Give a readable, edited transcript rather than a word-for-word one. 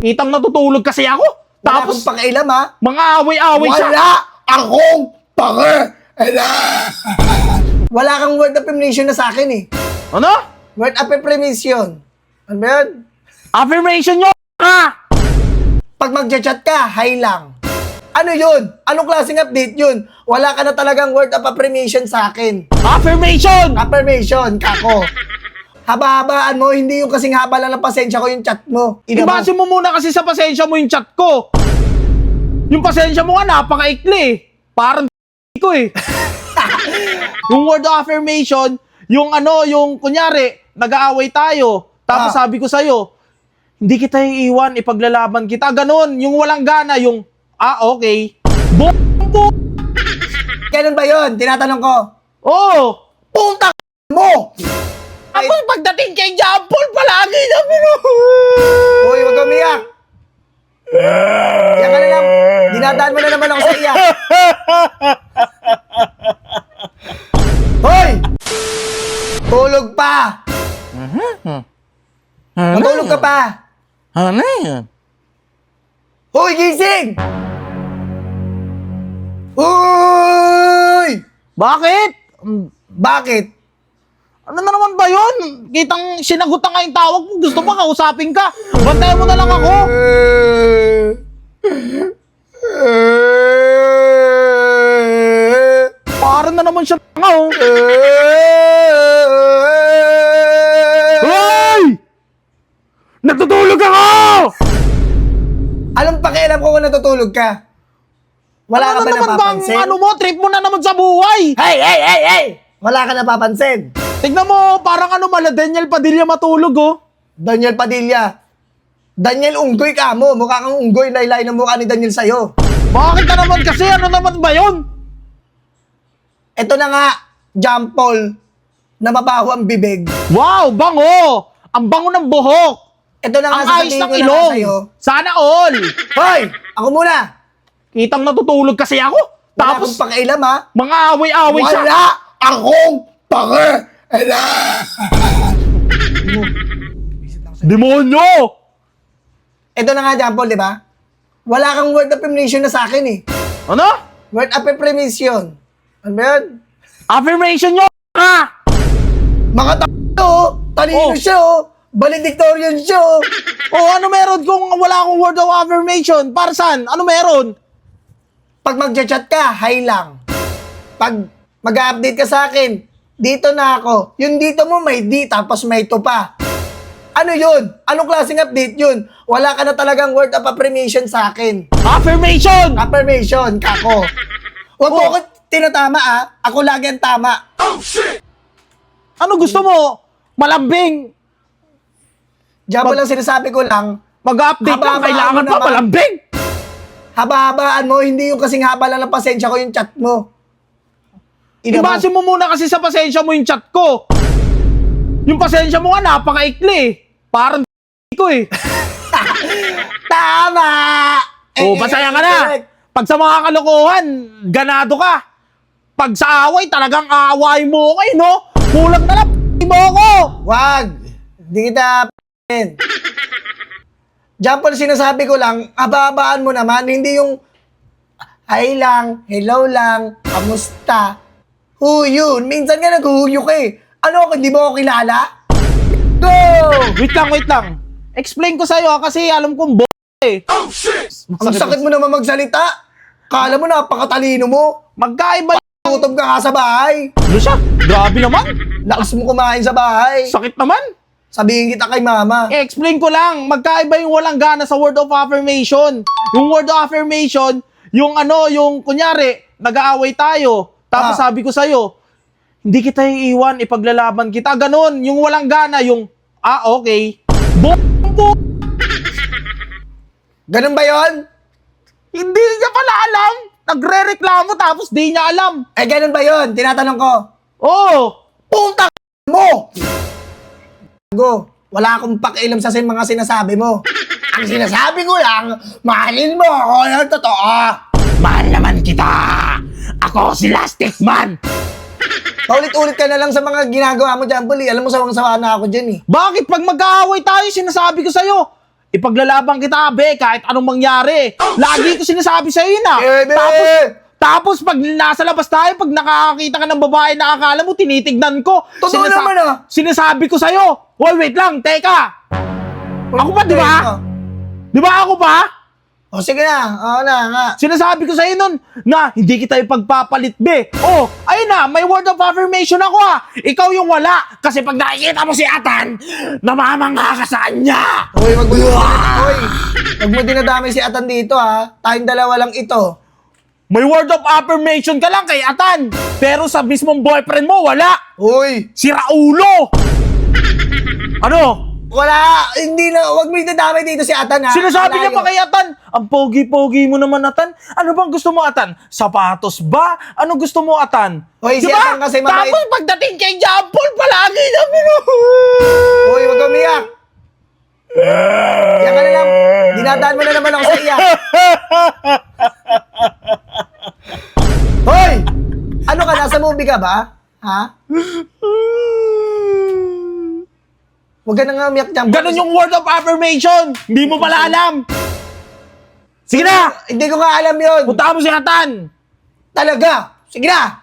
Kitang natutulog kasi ako. Wala Tapos, akong pakialam, ha? mga away-away siya. Wala akong Wala kang word affirmation na sa akin, eh. Ano? Word affirmation. Ano ba yun? Affirmation nyo, ka! Pag mag-chat ka, hi lang. Ano yun? Anong klaseng update yun? Wala ka na talagang word of affirmation sa akin. Affirmation! Affirmation, kako. Haba-habaan mo, hindi yung kasing haba lang ng pasensya ko yung chat mo. Ina mo. Ibase mo muna kasi sa pasensya mo yung chat ko. Yung pasensya mo nga, napaka-ikli eh. Parang ko eh. Yung word of affirmation, yung ano, yung kunyari, nag-aaway tayo. Tapos sabi ko sa'yo, hindi kita iiwan, ipaglalaban kita. Ganon, yung walang gana, yung, okay. Ganun ba yun? Tinatanong ko. Oh! Puta mo! Ako pagdating kay Jampol, palagi na Uy, wag kang umiyak. Iyak ka na lang. Dinadaan mo na naman ako sa iyak. Hoy! Tulog pa! Matulog ka pa! Ano yan? Hoy, gising! Hoy! Bakit? Bakit? Ano na naman ba yun? Kitang sinagutan nga yung tawag mo. Gusto pa kausapin ka. Bantayan mo na lang ako. Parang na naman siya nga oh. Hoy! Natutulog ako! Anong pakialam ko kung natutulog ka? Wala Ano ka ba naman napapansin? bang ano mo? Trip mo na naman sa buhay. Hey! Wala ka napapansin? Tignan mo, parang ano mala Daniel Padilla matulog oh. Daniel Padilla. Daniel Unggoy ka mo. Mukha kang unggoy. Laylay ng mukha ni Daniel sa'yo. Bakit ka naman kasi? Ano naman ba yun? Ito na nga, Jampol, na mabaho ang bibig. Wow, bango! Ang bango ng buhok! Ito na nga, Ang ayos sasabihin ng ko na nga ilong! sa'yo. Sana all! Hoy! Ako muna! Kitang natutulog kasi ako. Wala Tapos, akong pakialam, ha? mga away-away siya. Wala akong pakialam! Demonyo! Ito na nga, Jampol, di ba? Wala kang word affirmation na sa akin, eh. Ano? Word affirmation. Ano ba yun? Affirmation nyo, ka! Mga talino Oh. siya, oh. Valedictorian siya, oh. O ano meron kung wala akong word of affirmation? Para saan? Ano meron? Pag mag-chat ka, hi lang. Pag mag-update ka sa akin, dito na ako. Yung dito mo may di, tapos may to pa. Ano yun? Anong klaseng update yun? Wala ka na talagang word of affirmation sa akin. Affirmation! Affirmation, kako. Huwag mo ako tinatama, ah. Ako lagi ang tama. Ano gusto mo? Malambing! Diyan mo lang sinasabi ko lang, Mag-update ka, Haba-habaan kailangan mo pa naman. malambing! haba-habaan mo, hindi yung kasing haba lang ng pasensya ko yung chat mo. Ina mo. Ibase mo muna kasi sa pasensya mo yung chat ko. Yung pasensya mo nga, napaka-ikli eh. Parang ko eh. Tama! Masaya ka na. Pag sa mga kalokohan, ganado ka. Pag sa away, talagang aaway mo kayo, no? Kulang na lang, mo ko. Wag! Hindi kita p***in. Diyan po sinasabi ko lang, haba-habaan mo naman, hindi yung hi lang, hello lang, kamusta, who you? Minsan nga nag-huyo ka eh. Ano ako, hindi mo ako kilala? Go! Wait lang. Explain ko sa'yo kasi alam kong eh. Ang sakit mo naman magsalita. Kala mo napakatalino mo. Magkaiba Tutob ka nga sa bahay. Ano siya? Grabe naman. Lakas mo kumain sa bahay. Sakit naman. Sabihin kita kay mama. Explain ko lang. Magkaiba yung walang gana sa word of affirmation. Yung word of affirmation, yung ano, yung kunyari, nag-aaway tayo. Tapos sabi ko sa'yo, hindi kita iiwan, ipaglalaban kita. Ganon. Yung walang gana, yung, okay. Ganun ba yon? Hindi niya pala alam. Nagre-reklamo tapos di niya alam. Eh, ganun ba yon? Tinatanong ko. Puta Mo! Go, wala akong pakialam sa mga sinasabi mo. Ang sinasabi ko lang, mahalin mo ako ng totoo. Mahal naman kita. Ako si Lastic Man. Paulit-ulit ka na lang sa mga ginagawa mo dyan, Buli. Alam mo, sawang-sawa na ako dyan eh. Bakit pag mag-aaway tayo, sinasabi ko sa'yo, ipaglalaban kita, be, kahit anong mangyari. Lagi ko sinasabi sa'yo yun, Be! Tapos pag nasa labas tayo, pag nakakakita ka ng babae na akala mo, tinitignan ko. Totoo naman, Sinasabi ko sa'yo, wait lang, teka. Ako pa, di ba? Di ba ako pa? O sige na, oo na nga. Sinasabi ko sa'yo nun na hindi kita ipagpapalit, be. Oh, ayun na, may word of affirmation ako Ikaw yung wala. Kasi pag nakikita mo si Atan, namamangha ka sa kanya. Uy, wag mo dinadamay si Atan dito Tayong dalawa lang ito. May word of affirmation ka lang kay Atan. Pero sa mismong boyfriend mo, wala. Uy, Si Raulo. Ano? wala, hindi na, wag mo dinadamay dito si Atan Sinasabi niya pa kay Atan, ang pogi-pogi mo naman, Atan. Ano bang gusto mo, Atan? Sapatos ba? Ano gusto mo, Atan? Hoy, si Atan kasi mabait. Tapos pagdating kay John Paul, palagi na Uy, wag umiyak. Iyak ka na lang. Dinadaan mo na naman ako sa iyak. Hoy! Ano ka, nasa movie ka ba? Huwag ka na nga umiyak dyan. Ganon yung word of affirmation. Hindi mo pala alam. Sige na! Hindi ko nga alam yun. Punta mo si Atan. Talaga. Sige na.